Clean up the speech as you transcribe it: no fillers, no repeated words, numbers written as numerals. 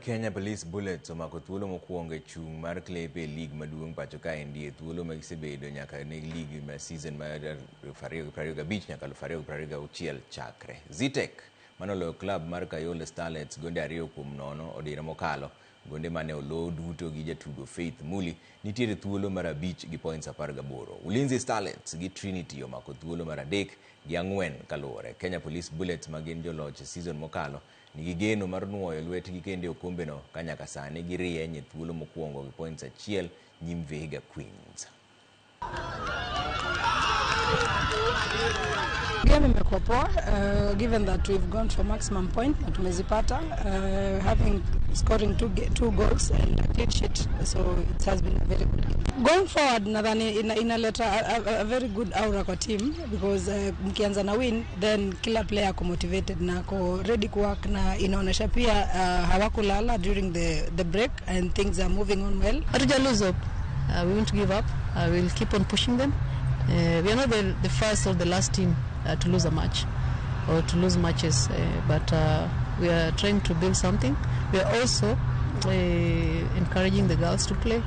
Kenya Police Bullets omako thuolo mokuongo chung mar klepe league maduong' pachoka ndie thuolo magisebedo nyaka ne league ma season mar 2025 nyaka 2026 chakre. Zitek manoloyo club mar Kayole Starlets gonde 2-0 odira mokalo, gonde mane olo duto gi jatugo Faith Muli nitiere thuolo mar 5 gi points 18. Ulinzi Starlets gi Trinity omako thuolo mar 3 gi 4 kaluore. Kenya Police Bullets magin joloch season mokalo nigi geno mar nuoyo lwetgi kende okombe no kanyaka sani girieny thuolo mokuongo gi points 1 nyim Vihiga Queens. Game imekuwa poa, given that we've gone for maximum point na tumezipata, having scoring two goals and a clean sheet, so it has been a very good game. Going forward nadhani inaleta a very good aura kwa team because mkianza na win then kila player ako motivated na ako ready to work, na inaonesha pia hawakulala during the break and things are moving on well. Hatuja lose hope. We won't give up. We'll keep on pushing them. We are not the first or the last team to lose a match or to lose matches, but we are trying to build something. We are also encouraging the girls to play.